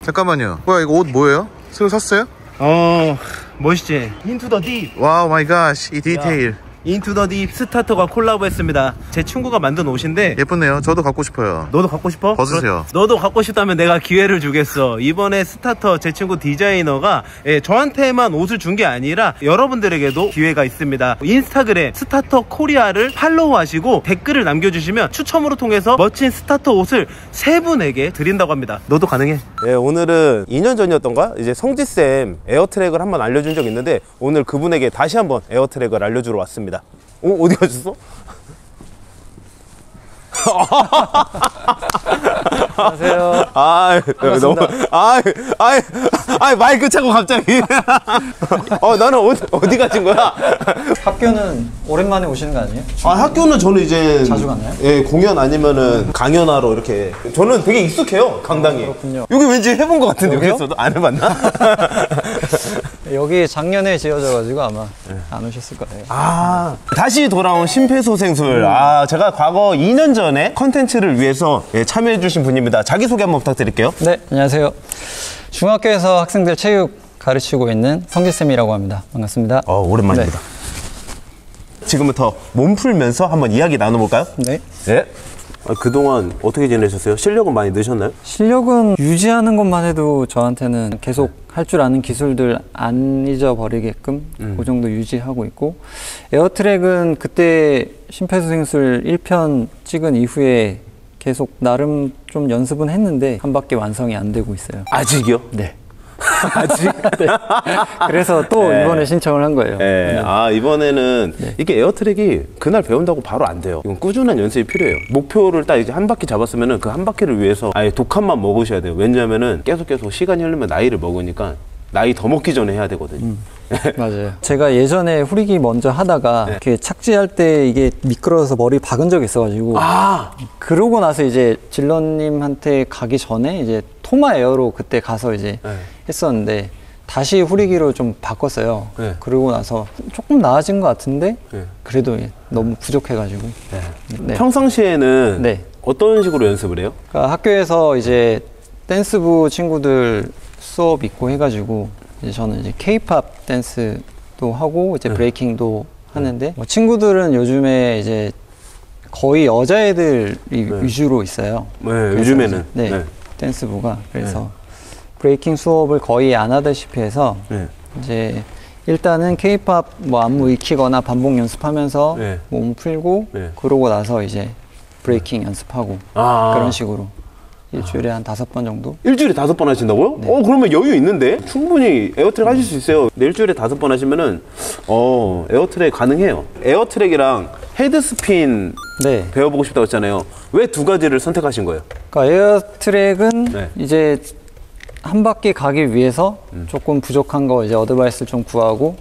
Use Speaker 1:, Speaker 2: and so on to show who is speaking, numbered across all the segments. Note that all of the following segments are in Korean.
Speaker 1: 잠깐만요. 뭐야, 이거 옷 뭐예요? 새로 샀어요?
Speaker 2: 멋있지? 인투 더 딥.
Speaker 1: 와우 마이 갓, 이 디테일.
Speaker 2: 인투 더 딥 스타터가 콜라보했습니다. 제 친구가 만든 옷인데
Speaker 1: 예쁘네요. 저도 갖고 싶어요.
Speaker 2: 너도 갖고 싶어?
Speaker 1: 벗으세요.
Speaker 2: 너도 갖고 싶다면 내가 기회를 주겠어. 이번에 스타터 제 친구 디자이너가 저한테만 옷을 준 게 아니라 여러분들에게도 기회가 있습니다. 인스타그램 스타터 코리아를 팔로우하시고 댓글을 남겨주시면 추첨으로 통해서 멋진 스타터 옷을 3분에게 드린다고 합니다. 너도 가능해.
Speaker 3: 네, 오늘은 2년 전이었던가? 이제 성지쌤 에어트랙을 한번 알려준 적이 있는데 오늘 그분에게 다시 한번 에어트랙을 알려주러 왔습니다. 어디 가셨어?
Speaker 4: 안녕하세요.
Speaker 3: 너무 마이크 차고 갑자기. 나는 어디 가신 거야?
Speaker 4: 학교는 오랜만에 오시는 거 아니에요?
Speaker 3: 학교는 저는 이제
Speaker 4: 자주 가나요?
Speaker 3: 예, 공연 아니면은 강연하러 이렇게. 저는 되게 익숙해요, 강당이.
Speaker 4: 그렇군요.
Speaker 3: 여기 왠지 해본 것 같은데
Speaker 4: 여기요?
Speaker 3: 여기서도 안 해봤나?
Speaker 4: 여기 작년에 지어져가지고 아마 안 오셨을 거예요.
Speaker 3: 다시 돌아온 심폐소생술. 제가 과거 2년 전에 컨텐츠를 위해서 참여해주신 분입니다. 자기소개 한번 부탁드릴게요.
Speaker 4: 네, 안녕하세요. 중학교에서 학생들 체육 가르치고 있는 성지쌤이라고 합니다. 반갑습니다.
Speaker 3: 오랜만입니다. 지금부터 몸 풀면서 한번 이야기 나눠볼까요?
Speaker 4: 네.
Speaker 3: 네. 그동안 어떻게 지내셨어요? 실력은 많이 느셨나요?
Speaker 4: 실력은 유지하는 것만 해도 저한테는 계속 할 줄 아는 기술들 안 잊어버리게끔 그 정도 유지하고 있고, 에어트랙은 그때 심폐소생술 1편 찍은 이후에 계속 나름 좀 연습은 했는데 한 바퀴 완성이 안 되고 있어요.
Speaker 3: 아직이요?
Speaker 4: 네.
Speaker 3: 아직?
Speaker 4: 네. 그래서 또 이번에 신청을 한 거예요.
Speaker 3: 네. 이번에는 이게 에어트랙이 그날 배운다고 바로 안 돼요. 이건 꾸준한 연습이 필요해요. 목표를 딱 이제 한 바퀴 잡았으면은 그 한 바퀴를 위해서 아예 독한만 먹으셔야 돼요. 왜냐면은 계속 시간이 흐르면 나이를 먹으니까 나이 더 먹기 전에 해야 되거든요.
Speaker 4: 맞아요. 제가 예전에 후리기 먼저 하다가 이렇게 착지할 때 이게 미끄러워서 머리 박은 적이 있어가지고 그러고 나서 이제 질러님한테 가기 전에 이제 토마 에어로 그때 가서 이제 했었는데 다시 후리기로 좀 바꿨어요. 그러고 나서 조금 나아진 것 같은데 그래도 너무 부족해가지고. 네.
Speaker 3: 평상시에는 어떤 식으로 연습을 해요?
Speaker 4: 그러니까 학교에서 이제 댄스부 친구들 수업 있고 해가지고 이제 저는 이제 K-팝 댄스도 하고 이제 브레이킹도 하는데 친구들은 요즘에 이제 거의 여자애들이 위주로 있어요.
Speaker 3: 요즘에는
Speaker 4: 댄스부가. 그래서 브레이킹 수업을 거의 안 하다시피 해서 이제 일단은 K-팝 뭐 안무 익히거나 반복 연습하면서 몸 풀고 그러고 나서 이제 브레이킹 연습하고 그런 식으로 일주일에 한 5번 정도?
Speaker 3: 일주일에 5번 하신다고요?
Speaker 4: 네.
Speaker 3: 그러면 여유 있는데? 충분히 에어트랙 하실 수 있어요. 근데 일주일에 5번 하시면은 에어트랙 가능해요. 에어트랙이랑 헤드스핀 배워보고 싶다고 했잖아요. 왜 2가지를 선택하신 거예요?
Speaker 4: 그러니까 에어트랙은 이제 한 바퀴 가기 위해서 조금 부족한 거 이제 어드바이스를 좀 구하고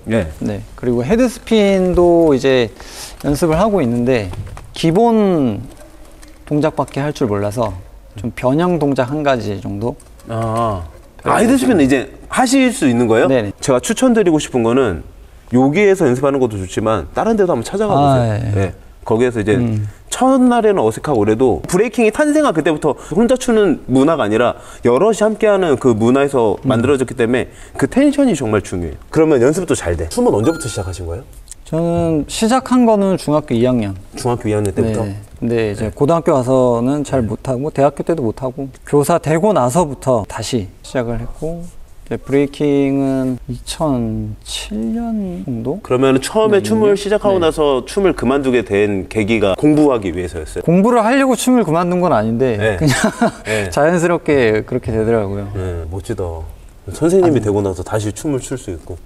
Speaker 4: 그리고 헤드스핀도 이제 연습을 하고 있는데 기본 동작밖에 할 줄 몰라서 좀 변형 동작 1가지 정도?
Speaker 3: 헤드스핀은 이제 하실 수 있는 거예요?
Speaker 4: 네네.
Speaker 3: 제가 추천드리고 싶은 거는 여기에서 연습하는 것도 좋지만 다른 데도 한번 찾아가 보세요. 거기에서 이제 첫날에는 어색하고 그래도 브레이킹이 탄생한 그때부터 혼자 추는 문화가 아니라 여럿이 함께하는 그 문화에서 만들어졌기 때문에 그 텐션이 정말 중요해요. 그러면 연습도 잘 돼. 춤은 언제부터 시작하신 거예요?
Speaker 4: 저는 시작한 거는 중학교 2학년.
Speaker 3: 중학교 2학년 때부터?
Speaker 4: 근데 이제 고등학교 와서는 잘 못하고 대학교 때도 못하고 교사 되고 나서부터 다시 시작을 했고 브레이킹은 2007년 정도?
Speaker 3: 그러면 처음에 춤을 시작하고 나서 춤을 그만두게 된 계기가 공부하기 위해서였어요?
Speaker 4: 공부를 하려고 춤을 그만둔 건 아닌데 그냥 자연스럽게 그렇게 되더라고요.
Speaker 3: 멋지다. 선생님이 되고 나서 다시 춤을 출 수 있고.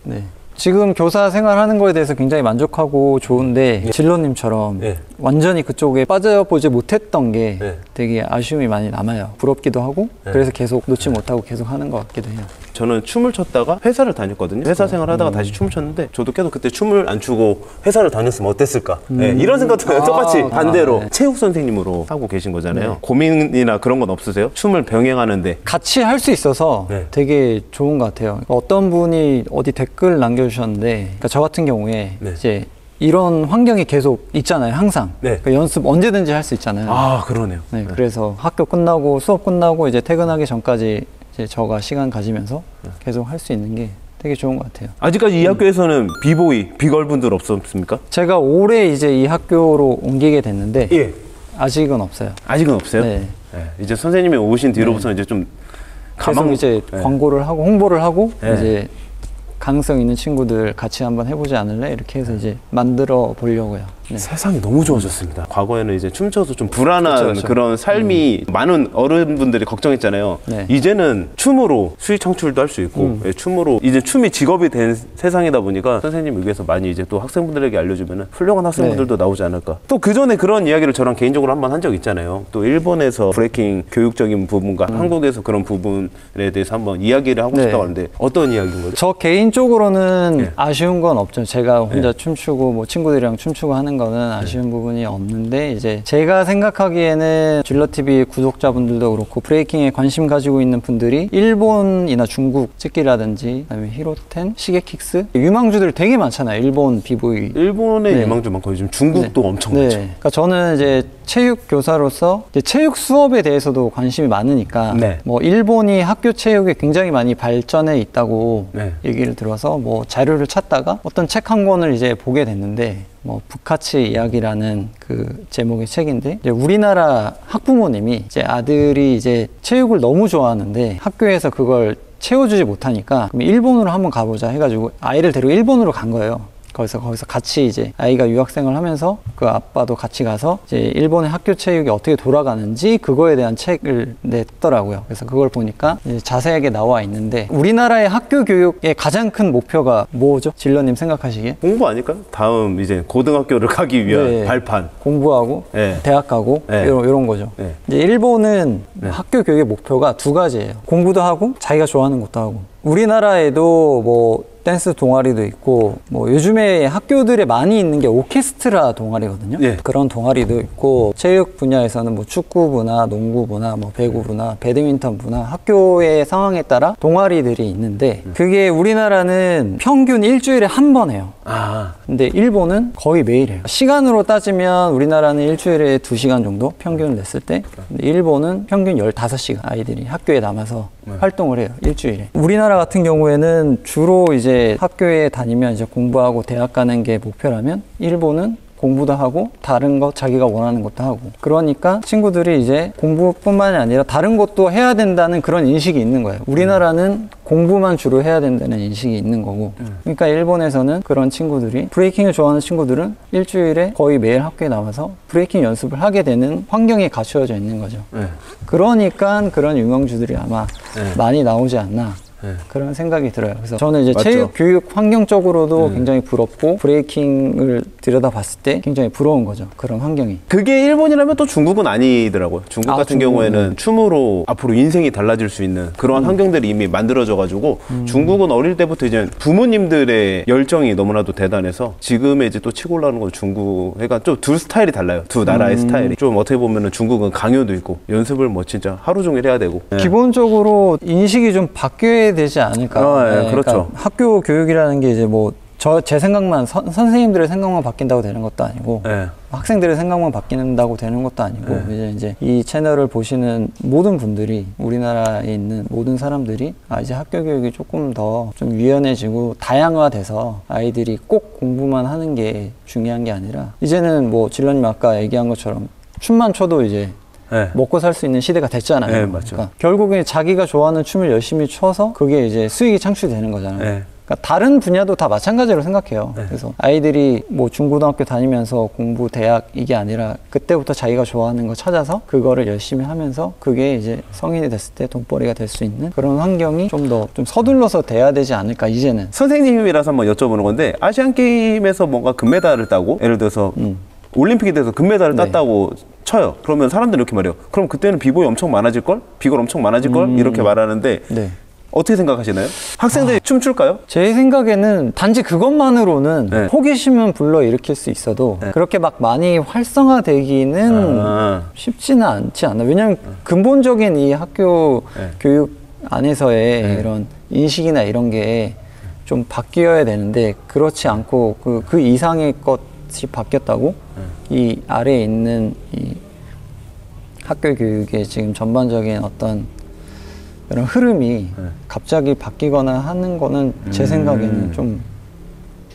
Speaker 4: 지금 교사 생활하는 거에 대해서 굉장히 만족하고 좋은데 진로님처럼 완전히 그쪽에 빠져보지 못했던 게 되게 아쉬움이 많이 남아요. 부럽기도 하고 그래서 계속 놓지 못하고 계속 하는 것 같기도 해요.
Speaker 3: 저는 춤을 췄다가 회사를 다녔거든요. 회사 생활하다가 다시 춤을 췄는데 저도 계속 그때 춤을 안 추고 회사를 다녔으면 어땠을까 이런 생각도 똑같이 반대로 체육 선생님으로 하고 계신 거잖아요. 고민이나 그런 건 없으세요? 춤을 병행하는데
Speaker 4: 같이 할 수 있어서 되게 좋은 것 같아요. 어떤 분이 어디 댓글 남겨주셨는데 그러니까 저 같은 경우에 이제 이런 환경이 계속 있잖아요, 항상. 그러니까 연습 언제든지 할 수 있잖아요.
Speaker 3: 그러네요.
Speaker 4: 그래서 학교 끝나고 수업 끝나고 이제 퇴근하기 전까지 이제 저가 시간 가지면서 계속 할 수 있는 게 되게 좋은 것 같아요.
Speaker 3: 아직까지 이 학교에서는 비보이, 비걸분들 없었습니까?
Speaker 4: 제가 올해 이제 이 학교로 옮기게 됐는데
Speaker 3: 예.
Speaker 4: 아직은 없어요.
Speaker 3: 아직은 없어요?
Speaker 4: 네.
Speaker 3: 네. 이제 선생님이 오신 뒤로부터는 이제 좀
Speaker 4: 계속 이제 광고를 하고 홍보를 하고
Speaker 3: 네.
Speaker 4: 이제 가능성 있는 친구들 같이 한번 해보지 않을래? 이렇게 해서 이제 만들어 보려고요. 네.
Speaker 3: 세상이 너무 좋아졌습니다. 과거에는 이제 춤춰서 좀 불안한
Speaker 4: 그쵸.
Speaker 3: 그런 삶이 많은 어른분들이 걱정했잖아요.
Speaker 4: 네.
Speaker 3: 이제는 춤으로 수익 창출도 할 수 있고 예, 춤으로 이제 춤이 직업이 된 세상이다 보니까 선생님 여기에서 많이 이제 또 학생분들에게 알려주면 훌륭한 학생분들도 나오지 않을까. 또 그 전에 그런 이야기를 저랑 개인적으로 한번 한 적 있잖아요. 또 일본에서 브레이킹 교육적인 부분과 한국에서 그런 부분에 대해서 한번 이야기를 하고 싶다고 하는데 어떤 이야기인 거죠?
Speaker 4: 저 개인적으로는
Speaker 3: 네.
Speaker 4: 아쉬운 건 없죠. 제가 혼자 춤추고 뭐 친구들이랑 춤추고 하는 거는 아쉬운 부분이 없는데 이제 제가 생각하기에는 질러TV 구독자분들도 그렇고 브레이킹에 관심 가지고 있는 분들이 일본이나 중국 찍기라든지 그다음에 히로텐, 시게킥스 유망주들 되게 많잖아요. 일본 비보이.
Speaker 3: 일본의
Speaker 4: 네.
Speaker 3: 유망주만큼 요즘 중국도 엄청 많죠.
Speaker 4: 그러니까 저는 이제 체육 교사로서 이제 체육 수업에 대해서도 관심이 많으니까
Speaker 3: 네.
Speaker 4: 뭐 일본이 학교 체육에 굉장히 많이 발전해 있다고
Speaker 3: 네.
Speaker 4: 얘기를 들어서 뭐 자료를 찾다가 어떤 책 한 권을 이제 보게 됐는데 뭐 부카치 이야기라는 그 제목의 책인데 이제 우리나라 학부모님이 이제 아들이 이제 체육을 너무 좋아하는데 학교에서 그걸 채워주지 못하니까 그럼 일본으로 한번 가보자 해가지고 아이를 데리고 일본으로 간 거예요. 거기서 같이 이제 아이가 유학생을 하면서 그 아빠도 같이 가서 이제 일본의 학교 체육이 어떻게 돌아가는지 그거에 대한 책을 냈더라고요. 그래서 그걸 보니까 이제 자세하게 나와 있는데 우리나라의 학교 교육의 가장 큰 목표가 뭐죠? 질러님 생각하시기에?
Speaker 3: 공부 아닐까요? 다음 이제 고등학교를 가기 위한
Speaker 4: 네.
Speaker 3: 발판.
Speaker 4: 공부하고
Speaker 3: 네.
Speaker 4: 대학 가고
Speaker 3: 네.
Speaker 4: 이런 거죠.
Speaker 3: 네.
Speaker 4: 이제 일본은 학교 교육의 목표가 두 가지예요. 공부도 하고 자기가 좋아하는 것도 하고. 우리나라에도 뭐 댄스 동아리도 있고 뭐 요즘에 학교들에 많이 있는 게 오케스트라 동아리거든요.
Speaker 3: 예.
Speaker 4: 그런 동아리도 있고 체육 분야에서는 뭐 축구부나 농구부나 뭐 배구부나 배드민턴부나 학교의 상황에 따라 동아리들이 있는데 그게 우리나라는 평균 일주일에 한 번 해요.
Speaker 3: 아.
Speaker 4: 근데 일본은 거의 매일 해요. 시간으로 따지면 우리나라는 일주일에 2시간 정도 평균을 냈을 때 근데 일본은 평균 15시간 아이들이 학교에 남아서 활동을 해요. 일주일에. 우리나라 같은 경우에는 주로 이제 학교에 다니면 이제 공부하고 대학 가는 게 목표라면 일본은 공부도 하고 다른 거 자기가 원하는 것도 하고 그러니까 친구들이 이제 공부뿐만이 아니라 다른 것도 해야 된다는 그런 인식이 있는 거예요. 우리나라는 공부만 주로 해야 된다는 인식이 있는 거고 그러니까 일본에서는 그런 친구들이 브레이킹을 좋아하는 친구들은 일주일에 거의 매일 학교에 나와서 브레이킹 연습을 하게 되는 환경이 갖추어져 있는 거죠. 그러니까 그런 유망주들이 아마 많이 나오지 않나 그런 생각이 들어요. 그래서 저는 이제
Speaker 3: 맞죠.
Speaker 4: 체육 교육 환경적으로도 굉장히 부럽고 브레이킹을 들여다봤을 때 굉장히 부러운 거죠. 그런 환경이.
Speaker 3: 그게 일본이라면 또 중국은 아니더라고요. 중국 같은
Speaker 4: 중국은.
Speaker 3: 경우에는 춤으로 앞으로 인생이 달라질 수 있는 그러한 환경들이 이미 만들어져가지고 중국은 어릴 때부터 이제 부모님들의 열정이 너무나도 대단해서 지금의 이제 또 치고 올라오는 건 중국, 그러니까 좀 두 스타일이 달라요. 두 나라의 스타일이. 좀 어떻게 보면은 중국은 강요도 있고 연습을 뭐 진짜 하루 종일 해야 되고.
Speaker 4: 기본적으로 인식이 좀 바뀌어야 되지 않을까.
Speaker 3: 그렇죠.
Speaker 4: 그러니까 학교 교육이라는 게 이제 뭐 제 생각만 선생님들의 생각만 바뀐다고 되는 것도 아니고 학생들의 생각만 바뀐다고 되는 것도 아니고 이제 이 채널을 보시는 모든 분들이 우리나라에 있는 모든 사람들이 이제 학교 교육이 조금 더 좀 유연해지고 다양화돼서 아이들이 꼭 공부만 하는 게 중요한 게 아니라 이제는 뭐 질러님 아까 얘기한 것처럼 춤만 춰도 이제 먹고 살 수 있는 시대가 됐잖아요.
Speaker 3: 네, 맞죠.
Speaker 4: 그러니까 결국엔 자기가 좋아하는 춤을 열심히 춰서 그게 이제 수익이 창출되는 거잖아요. 그러니까 다른 분야도 다 마찬가지로 생각해요. 그래서 아이들이 뭐 중고등학교 다니면서 공부, 대학 이게 아니라 그때부터 자기가 좋아하는 거 찾아서 그거를 열심히 하면서 그게 이제 성인이 됐을 때 돈벌이가 될 수 있는 그런 환경이 좀 더 좀 서둘러서 돼야 되지 않을까 이제는.
Speaker 3: 선생님이라서 한번 여쭤보는 건데 아시안 게임에서 뭔가 금메달을 따고 예를 들어서 올림픽에 대해서 금메달을 땄다고 쳐요. 그러면 사람들이 이렇게 말해요. 그럼 그때는 비보이 엄청 많아질걸? 비걸 엄청 많아질걸? 이렇게 말하는데 어떻게 생각하시나요? 학생들이 춤출까요?
Speaker 4: 제 생각에는 단지 그것만으로는 호기심은 불러일으킬 수 있어도 그렇게 막 많이 활성화되기는 쉽지는 않지 않나. 왜냐하면 근본적인 이 학교 교육 안에서의 이런 인식이나 이런 게 좀 바뀌어야 되는데 그렇지 않고 그 이상의 것이 바뀌었다고 이 아래에 있는 이 학교 교육의 지금 전반적인 어떤 이런 흐름이 갑자기 바뀌거나 하는 거는 제 생각에는 좀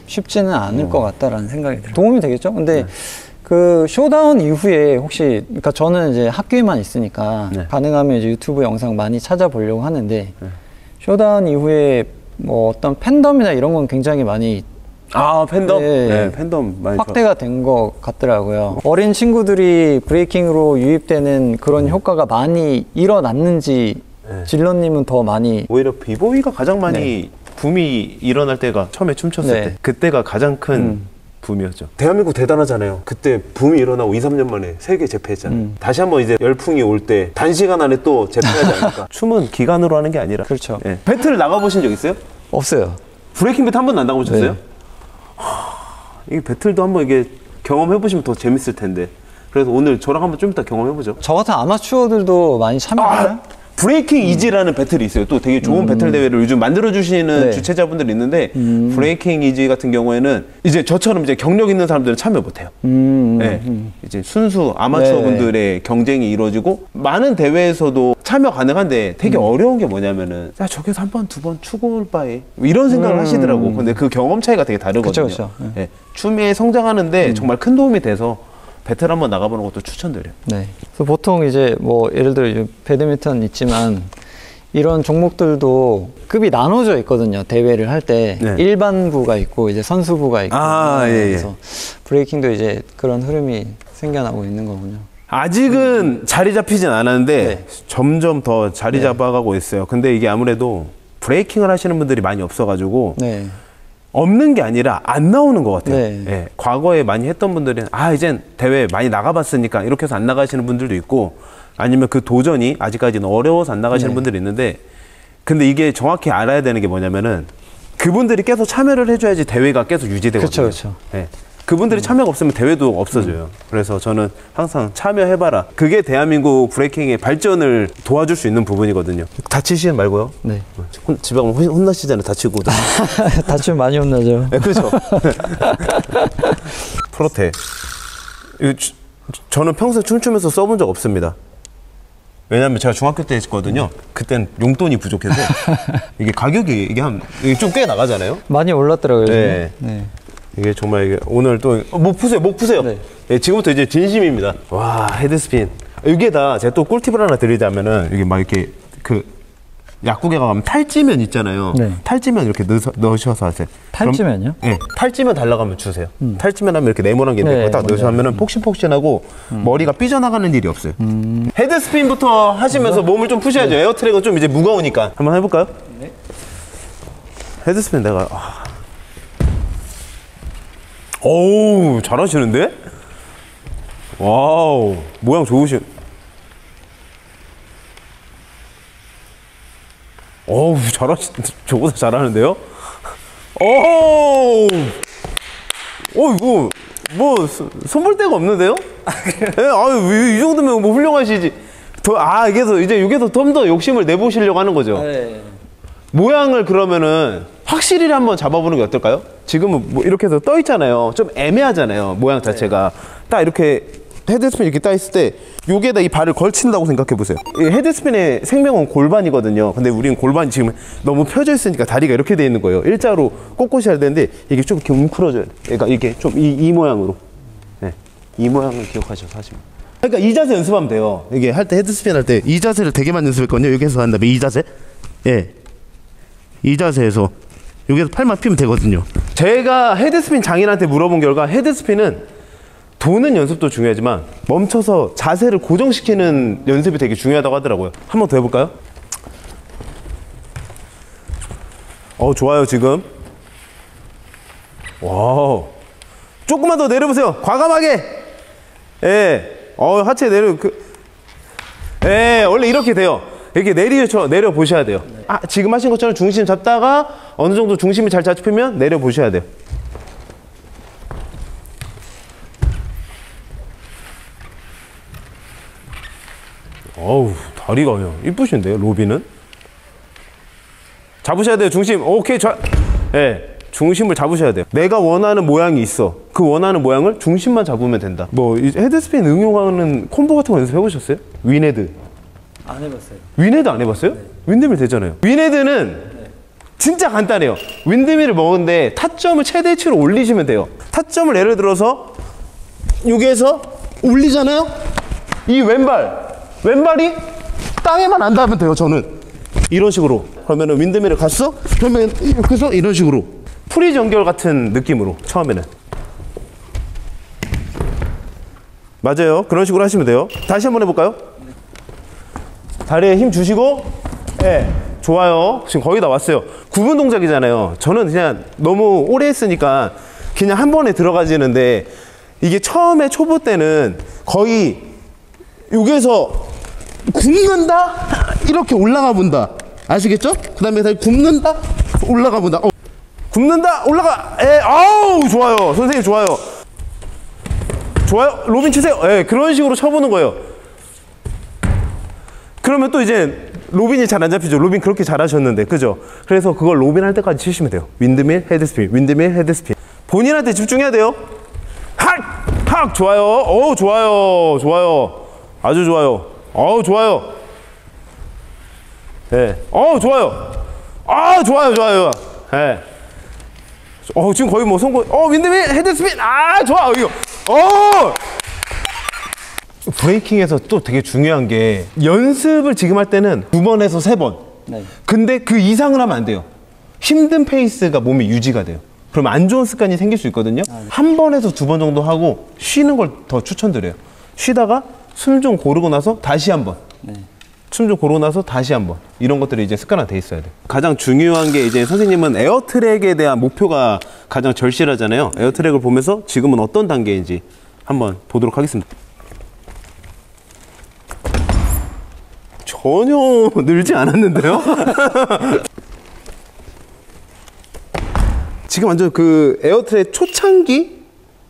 Speaker 4: 쉽지는 않을 것 같다라는 생각이 들어요. 도움이 되겠죠? 근데 그 쇼다운 이후에 혹시, 그러니까 저는 이제 학교에만 있으니까 가능하면 이제 유튜브 영상 많이 찾아보려고 하는데 쇼다운 이후에 뭐 어떤 팬덤이나 이런 건 굉장히 많이
Speaker 3: 팬덤?
Speaker 4: 네,
Speaker 3: 네, 팬덤 많이
Speaker 4: 확대가 된 것 같더라고요. 어린 친구들이 브레이킹으로 유입되는 그런 효과가 많이 일어났는지 질런님은 더 많이.
Speaker 3: 오히려 비보이가 가장 많이 붐이 일어날 때가 처음에 춤췄을 때 그때가 가장 큰 붐이었죠. 대한민국 대단하잖아요. 그때 붐이 일어나고 2, 3년 만에 세계 재패했잖아요. 다시 한번 이제 열풍이 올 때 단시간 안에 또 재패하지 않을까. 춤은 기간으로 하는 게 아니라.
Speaker 4: 그렇죠.
Speaker 3: 배틀 나가보신 적 있어요?
Speaker 4: 없어요.
Speaker 3: 브레이킹 배틀 한 번도 안 나가보셨어요? 이 배틀도 한번 이게 경험해보시면 더 재밌을 텐데. 그래서 오늘 저랑 한번 좀 이따 경험해보죠.
Speaker 4: 저 같은 아마추어들도 많이 참여하나요?
Speaker 3: 브레이킹 이지라는 배틀이 있어요. 또 되게 좋은 배틀 대회를 요즘 만들어주시는 주최자분들이 있는데 브레이킹 이지 같은 경우에는 이제 저처럼 이제 경력 있는 사람들은 참여 못해요. 이제 순수 아마추어 분들의 경쟁이 이루어지고 많은 대회에서도 참여 가능한데 되게 어려운 게 뭐냐면은 야 저기서 한 번, 두 번 추고 올 바에 이런 생각을 하시더라고. 근데 그 경험 차이가 되게 다르거든요.
Speaker 4: 그쵸.
Speaker 3: 춤에 성장하는데 정말 큰 도움이 돼서 배틀 한번 나가보는 것도 추천드려요.
Speaker 4: 네. 그래서 보통 이제 뭐 예를 들어 이제 배드민턴 있지만 이런 종목들도 급이 나눠져 있거든요. 대회를 할 때 일반부가 있고 이제 선수부가 있고. 그래서 브레이킹도 이제 그런 흐름이 생겨나고 있는 거군요.
Speaker 3: 아직은 자리 잡히진 않았는데 점점 더 자리 잡아가고 있어요. 근데 이게 아무래도 브레이킹을 하시는 분들이 많이 없어가지고 없는 게 아니라 안 나오는 것 같아요. 과거에 많이 했던 분들은 이젠 대회 많이 나가봤으니까 이렇게 해서 안 나가시는 분들도 있고 아니면 그 도전이 아직까지는 어려워서 안 나가시는 분들이 있는데 근데 이게 정확히 알아야 되는 게 뭐냐면은 그분들이 계속 참여를 해줘야지 대회가 계속 유지되거든요.
Speaker 4: 그렇죠.
Speaker 3: 그분들이 참여가 없으면 대회도 없어져요. 그래서 저는 항상 참여해봐라. 그게 대한민국 브레이킹의 발전을 도와줄 수 있는 부분이거든요. 다치시는 말고요. 집에 가면 혼나시잖아요. 다치고.
Speaker 4: 다치면 많이 혼나죠.
Speaker 3: 그렇죠. 프로테. 저는 평소에 춤추면서 써본 적 없습니다. 왜냐면 제가 중학교 때 했거든요. 그땐 용돈이 부족해서 이게 가격이 이게 좀 꽤 나가잖아요.
Speaker 4: 많이 올랐더라고요.
Speaker 3: 이게 정말 이게 오늘 또 목 푸세요. 지금부터 이제 진심입니다. 와, 헤드스핀. 이게 다 제가 또 꿀팁을 하나 드리자면은 이게 막 이렇게 그 약국에 가면 탈지면 있잖아요. 탈지면 이렇게 넣으셔서 하세요.
Speaker 4: 탈지면요?
Speaker 3: 탈지면 달라고 하면 주세요. 탈지면 하면 이렇게 네모난 게 있는데 딱 넣으셔 하면은 폭신폭신하고 머리가 삐져나가는 일이 없어요. 헤드스핀부터 하시면서 몸을 좀 푸셔야죠. 에어트랙은 좀 이제 무거우니까. 한번 해볼까요? 헤드스핀 내가 오우, 잘하시는데? 와우, 모양 좋으신. 어우, 저보다 잘하는데요? 오우! 이거, 뭐, 손볼 데가 없는데요? 이 정도면 뭐 훌륭하시지. 이제 여기서 좀 더 욕심을 내보시려고 하는 거죠? 모양을 그러면은 확실히 한번 잡아보는 게 어떨까요? 지금은 뭐 이렇게 해서 떠 있잖아요. 좀 애매하잖아요. 모양 자체가. 딱 이렇게 헤드스핀 이렇게 따 있을 때 여기에다 이 발을 걸친다고 생각해 보세요. 이 헤드스핀의 생명은 골반이거든요. 근데 우리는 골반이 지금 너무 펴져 있으니까 다리가 이렇게 돼 있는 거예요. 일자로 꼿꼿이 해야 되는데 이게 좀 이렇게 웅크러져야 돼. 그러니까 이게 좀 이 모양으로. 이 모양을 기억하셔서 하시면. 그러니까 이 자세 연습하면 돼요. 이게 할 때 헤드스핀 할 때 이 자세를 되게 많이 연습했거든요. 여기서 한 다음에 이 자세. 이 자세에서 여기서 팔만 피면 되거든요. 제가 헤드스핀 장인한테 물어본 결과 헤드스핀은 도는 연습도 중요하지만 멈춰서 자세를 고정시키는 연습이 되게 중요하다고 하더라고요. 한 번 더 해볼까요? 좋아요 지금. 와우. 조금만 더 내려보세요. 과감하게. 하체 원래 이렇게 돼요. 이렇게 내려보셔야 돼요. 지금 하신 것처럼 중심 잡다가 어느 정도 중심이 잘 잡히면 내려보셔야 돼요. 어우, 다리가 그냥 이쁘신데요, 로비는? 잡으셔야 돼요, 중심. 오케이, 중심을 잡으셔야 돼요. 내가 원하는 모양이 있어. 그 원하는 모양을 중심만 잡으면 된다. 뭐, 헤드스핀 응용하는 콤보 같은 거 연습해 보셨어요? 윈헤드.
Speaker 4: 안 해봤어요.
Speaker 3: 윈헤드 안 해봤어요? 네. 윈드밀 되잖아요. 윈헤드는 진짜 간단해요. 윈드밀을 먹는데 타점을 최대치로 올리시면 돼요. 타점을 예를 들어서 여기에서 올리잖아요. 이 왼발이 땅에만 안 닿으면 돼요. 저는 이런 식으로. 그러면은 윈드밀을 갔어? 그러면 여기서 이런 식으로 프리즈 연결 같은 느낌으로 처음에는. 맞아요. 그런 식으로 하시면 돼요. 다시 한번 해볼까요? 다리에 힘 주시고, 네, 좋아요. 지금 거의 다 왔어요. 구분 동작이잖아요. 저는 그냥 너무 오래 했으니까 그냥 한 번에 들어가지는데, 이게 처음에 초보 때는 거의 여기에서 굽는다? 이렇게 올라가 본다. 아시겠죠? 그 다음에 다시 굽는다? 올라가 본다. 굽는다? 올라가! 아우, 좋아요. 선생님 좋아요. 좋아요. 로빈 치세요. 그런 식으로 쳐보는 거예요. 그러면 또 이제 로빈이 잘 안 잡히죠. 로빈 그렇게 잘하셨는데, 그죠? 그래서 그걸 로빈 할 때까지 치시면 돼요. 윈드밀, 헤드스핀, 윈드밀, 헤드스핀. 본인한테 집중해야 돼요. 학! 좋아요. 좋아요. 좋아요. 아주 좋아요. 좋아요. 네. 좋아요. 좋아요. 네. 지금 거의 뭐 성공. 윈드밀, 헤드스핀. 좋아. 이거. 브레이킹에서 또 되게 중요한 게 연습을 지금 할 때는 2번에서 3번. 네. 근데 그 이상을 하면 안 돼요. 힘든 페이스가 몸에 유지가 돼요. 그러면 안 좋은 습관이 생길 수 있거든요. 네. 1번에서 2번 정도 하고 쉬는 걸 더 추천드려요. 쉬다가 숨 좀 고르고 나서 다시 한번. 네. 숨 좀 고르고 나서 다시 한번. 이런 것들이 이제 습관화 돼 있어야 돼요. 가장 중요한 게 이제 선생님은 에어트랙에 대한 목표가 가장 절실하잖아요. 에어트랙을 보면서 지금은 어떤 단계인지 한번 보도록 하겠습니다. 전혀 늘지 않았는데요? 지금 완전 그 에어트랙 초창기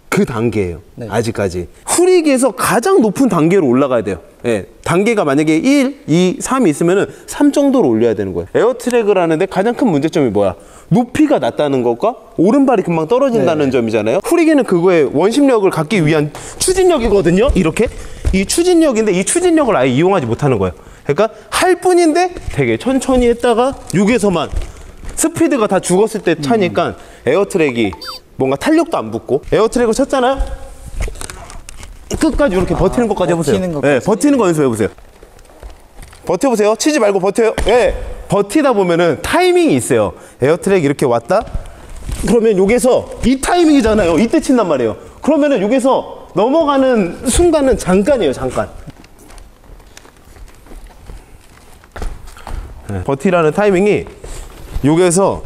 Speaker 3: 그 단계예요. 네. 아직까지. 후리기에서 가장 높은 단계로 올라가야 돼요. 예, 단계가 만약에 1, 2, 3이 있으면은 3 정도로 올려야 되는 거예요. 에어트랙을 하는데 가장 큰 문제점이 뭐야? 높이가 낮다는 것과 오른발이 금방 떨어진다는 점이잖아요. 후리기는 그거에 원심력을 갖기 위한 추진력이거든요. 이렇게. 이 추진력인데 이 추진력을 아예 이용하지 못하는 거예요. 그러니까 할 뿐인데 되게 천천히 했다가 6에서만 스피드가 다 죽었을 때 차니까 에어트랙이 뭔가 탄력도 안 붙고. 에어트랙을 쳤잖아요. 끝까지 이렇게 버티는 것까지 해보세요. 네, 버티는 거 연습해보세요. 버텨보세요. 치지 말고 버텨요. 네, 버티다 보면은 타이밍이 있어요. 에어트랙 이렇게 왔다? 그러면 여기서 이 타이밍이잖아요. 이때 친단 말이에요. 그러면은 여기서 넘어가는 순간은 잠깐이에요. 잠깐. 네, 버티라는 타이밍이 여기서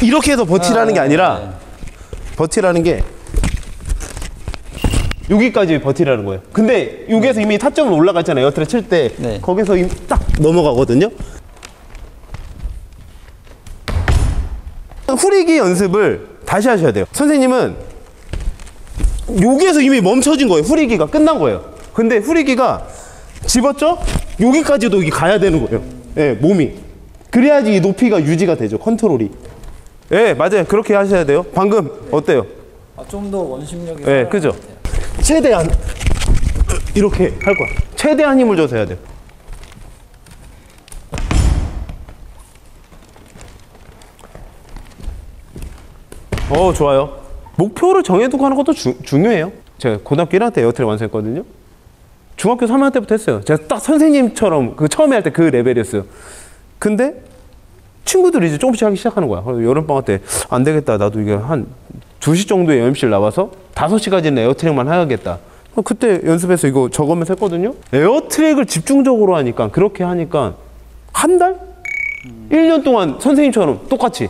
Speaker 3: 이렇게 해서 버티라는 게 아니라 버티라는 게 여기까지 버티라는 거예요. 근데 여기에서 이미 타점으로 올라갔잖아요. 에어트랙 칠 때. 네. 거기서 이미 딱 넘어가거든요. 후리기 연습을 다시 하셔야 돼요. 선생님은 여기에서 이미 멈춰진 거예요. 후리기가 끝난 거예요. 근데 후리기가 집었죠? 여기까지도 여기 가야 되는 거예요. 네, 몸이. 그래야지 이 높이가 유지가 되죠. 컨트롤이. 네, 맞아요. 그렇게 하셔야 돼요. 방금 어때요?
Speaker 4: 좀 더 원심력이.
Speaker 3: 네, 그죠? 최대한 이렇게 할 거야. 최대한 힘을 줘서 해야 돼요. 좋아요. 목표를 정해두고 하는 것도 중요해요. 제가 고등학교 1학년 때 에어트랙 완수했거든요. 중학교 3학년 때부터 했어요. 제가 딱 선생님처럼 그 처음에 할 때 그 레벨이었어요. 근데 친구들이 이제 조금씩 하기 시작하는 거야. 여름방학 때 안 되겠다. 나도 이게 한 2시 정도에 MC를 나와서 5시까지는 에어트랙만 해야겠다. 그때 연습해서 이거 적으면서 했거든요. 에어트랙을 집중적으로 하니까, 그렇게 하니까 한 달? 1년 동안 선생님처럼 똑같이,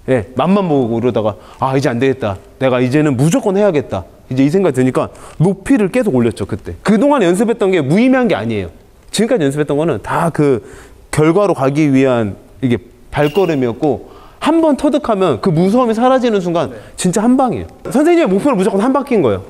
Speaker 3: 예, 맛만 보고 이러다가 이제 안 되겠다. 내가 이제는 무조건 해야겠다. 이제 이 생각이 드니까 높이를 계속 올렸죠. 그때. 그동안 연습했던 게 무의미한 게 아니에요. 지금까지 연습했던 거는 다 그 결과로 가기 위한 이게 발걸음이었고, 한 번 터득하면 그 무서움이 사라지는 순간 진짜 한 방이에요. 선생님의 목표는 무조건 한 바퀴인 거예요.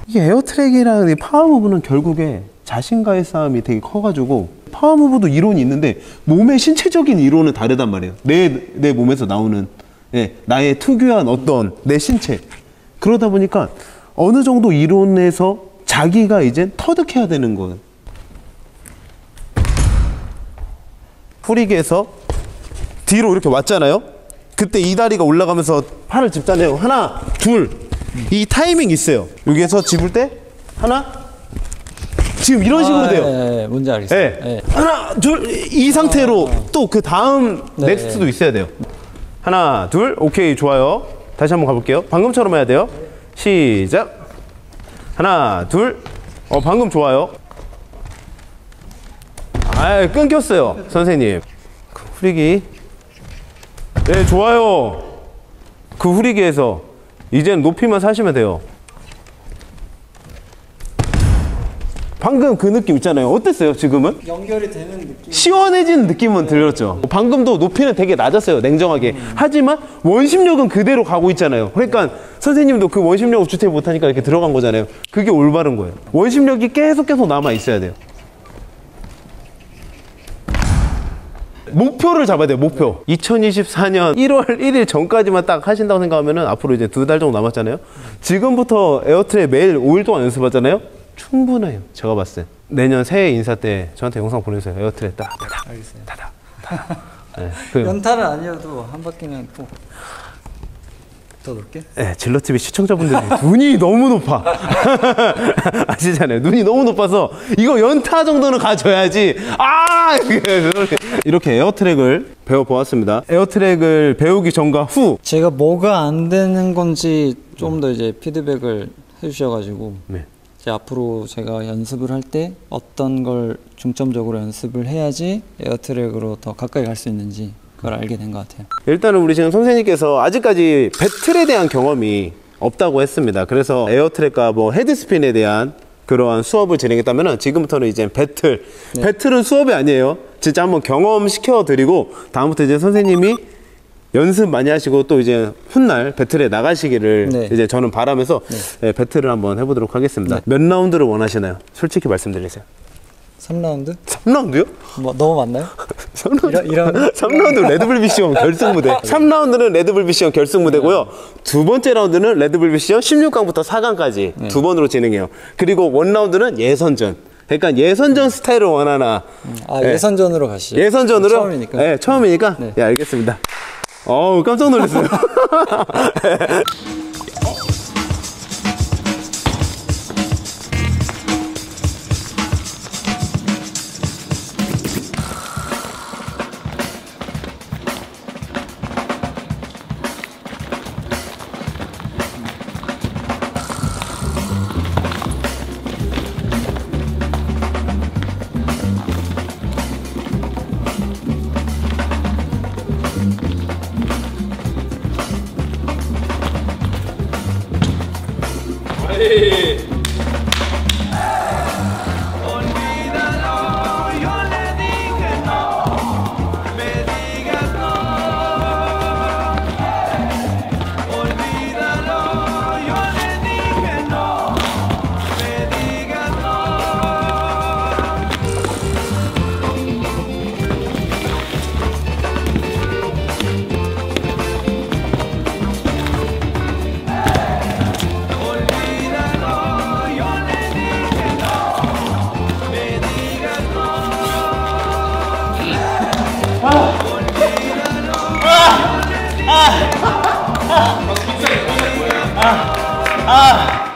Speaker 3: 이 에어트랙이랑 이 파워무브는 결국에 자신과의 싸움이 되게 커가지고, 파워무브도 이론이 있는데 몸의 신체적인 이론은 다르단 말이에요. 내 몸에서 나오는, 예, 나의 특유한 어떤 내 신체. 그러다 보니까 어느 정도 이론에서 자기가 이제 터득해야 되는 거예요. 후리기에서 뒤로 이렇게 왔잖아요. 그때 이 다리가 올라가면서 팔을 짚잖아요. 하나, 둘. 이 타이밍 있어요. 여기에서 짚을 때 하나, 지금 이런 식으로 돼요.
Speaker 4: 네, 뭔지 알겠어요.
Speaker 3: 네.
Speaker 4: 네.
Speaker 3: 하나, 둘, 이 상태로 또 그 다음 넥스트도 있어야 돼요. 하나, 둘, 오케이, 좋아요. 다시 한번 가볼게요. 방금처럼 해야 돼요. 시작. 하나, 둘. 방금 좋아요. 아, 끊겼어요, 선생님. 그 후리기. 네, 좋아요. 그 후리기에서 이제는 높이만 사시면 돼요. 방금 그 느낌 있잖아요. 어땠어요, 지금은?
Speaker 4: 연결이 되는 느낌.
Speaker 3: 시원해진 느낌은 들었죠. 방금도 높이는 되게 낮았어요, 냉정하게. 하지만 원심력은 그대로 가고 있잖아요. 그러니까 선생님도 그 원심력을 주체 못하니까 이렇게 들어간 거잖아요. 그게 올바른 거예요. 원심력이 계속 남아 있어야 돼요. 목표를 잡아야 돼요, 목표. 2024년 1월 1일 전까지만 딱 하신다고 생각하면은 앞으로 이제 2달 정도 남았잖아요. 지금부터 에어트랙 매일 5일 동안 연습하잖아요. 충분해요, 제가 봤을 때. 내년 새해 인사 때 저한테 영상 보내주세요. 에어트랙 딱
Speaker 4: 알겠어요.
Speaker 3: 네,
Speaker 4: 연타는 아니어도 한 바퀴는 또 더 높게?
Speaker 3: 네, 질러TV 시청자분들이 눈이 너무 높아. 아시잖아요. 눈이 너무 높아서 이거 연타 정도는 가져야지. 이렇게 에어트랙을 배워보았습니다. 에어트랙을 배우기 전과 후.
Speaker 4: 제가 뭐가 안 되는 건지 좀 더 이제 피드백을 해주셔가지고
Speaker 3: 네.
Speaker 4: 이제 앞으로 제가 연습을 할 때 어떤 걸 중점적으로 연습을 해야지 에어트랙으로 더 가까이 갈 수 있는지 그걸 알게 된 것 같아요.
Speaker 3: 일단은 우리 지금 선생님께서 아직까지 배틀에 대한 경험이 없다고 했습니다. 그래서 에어트랙과 뭐 헤드스핀에 대한 그러한 수업을 진행했다면 지금부터는 이제 배틀. 네. 배틀은 수업이 아니에요. 진짜 한번 경험시켜 드리고 다음부터 이제 선생님이 연습 많이 하시고 또 이제 훗날 배틀에 나가시기를
Speaker 4: 네.
Speaker 3: 이제 저는 바라면서 네, 배틀을 한번 해보도록 하겠습니다.
Speaker 4: 네.
Speaker 3: 몇 라운드를 원하시나요? 솔직히 말씀드리세요.
Speaker 4: 3라운드?
Speaker 3: 3라운드요?
Speaker 4: 뭐 너무 많나요?
Speaker 3: 3라운드? 3라운드 레드불 비시온 결승 무대. 3라운드는 레드불 비시온 결승 무대고요. 두 번째 라운드는 레드불 비시온 16강부터 4강까지 두 번으로 진행해요. 그리고 원 라운드는 예선전. 그러니까 예선전 스타일을 원하나.
Speaker 4: 네. 예선전으로 가시죠.
Speaker 3: 예선전으로?
Speaker 4: 처음이니까.
Speaker 3: 네, 처음이니까. 네, 네, 알겠습니다. 깜짝 놀랐어요.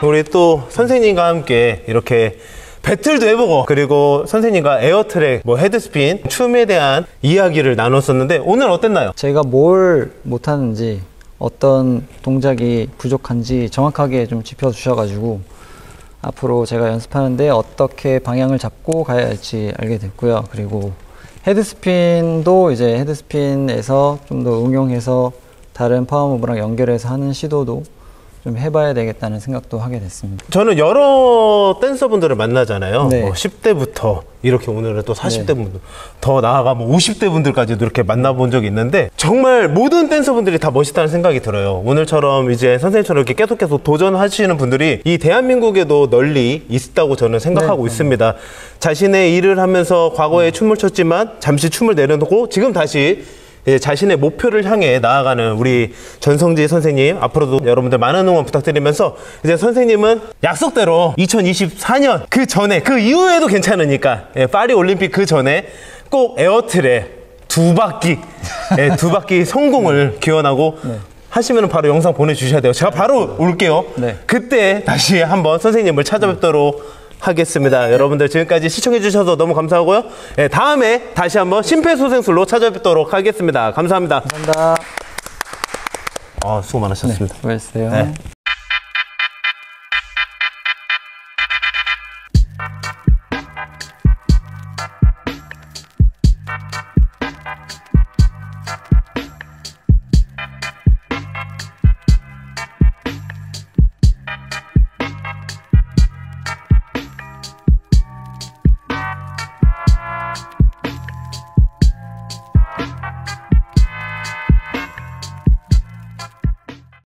Speaker 3: 우리 또 선생님과 함께 이렇게 배틀도 해보고 그리고 선생님과 에어트랙, 뭐 헤드스핀, 춤에 대한 이야기를 나눴었는데 오늘 어땠나요?
Speaker 4: 제가 뭘 못하는지 어떤 동작이 부족한지 정확하게 좀 짚어주셔가지고 앞으로 제가 연습하는데 어떻게 방향을 잡고 가야 할지 알게 됐고요. 그리고 헤드스핀도 이제 헤드스핀에서 좀 더 응용해서 다른 파워무브랑 연결해서 하는 시도도 좀 해봐야 되겠다는 생각도 하게 됐습니다.
Speaker 3: 저는 여러 댄서분들을 만나잖아요.
Speaker 4: 네.
Speaker 3: 뭐 10대부터 이렇게 오늘은 또 40대 분들 더 나아가면 50대 분들까지도 이렇게 만나본 적이 있는데 정말 모든 댄서분들이 다 멋있다는 생각이 들어요. 오늘처럼 이제 선생님처럼 이렇게 계속 도전하시는 분들이 이 대한민국에도 널리 있다고 저는 생각하고 있습니다. 자신의 일을 하면서 과거에 춤을 췄지만 잠시 춤을 내려놓고 지금 다시
Speaker 2: 이제 자신의 목표를 향해 나아가는 우리 전성지 선생님, 앞으로도 여러분들 많은 응원 부탁드리면서 이제 선생님은 약속대로 2024년 그 전에, 그 이후에도 괜찮으니까 파리 올림픽 그 전에 꼭 에어트랙 두 바퀴 성공을 기원하고 하시면 바로 영상 보내주셔야 돼요. 제가 바로 올게요. 그때 다시 한번 선생님을 찾아뵙도록 하겠습니다. 여러분들 지금까지 시청해주셔서 너무 감사하고요. 다음에 다시 한번 심폐소생술로 찾아뵙도록 하겠습니다. 감사합니다.
Speaker 4: 감사합니다.
Speaker 2: 수고 많으셨습니다.
Speaker 4: 수고하셨어요.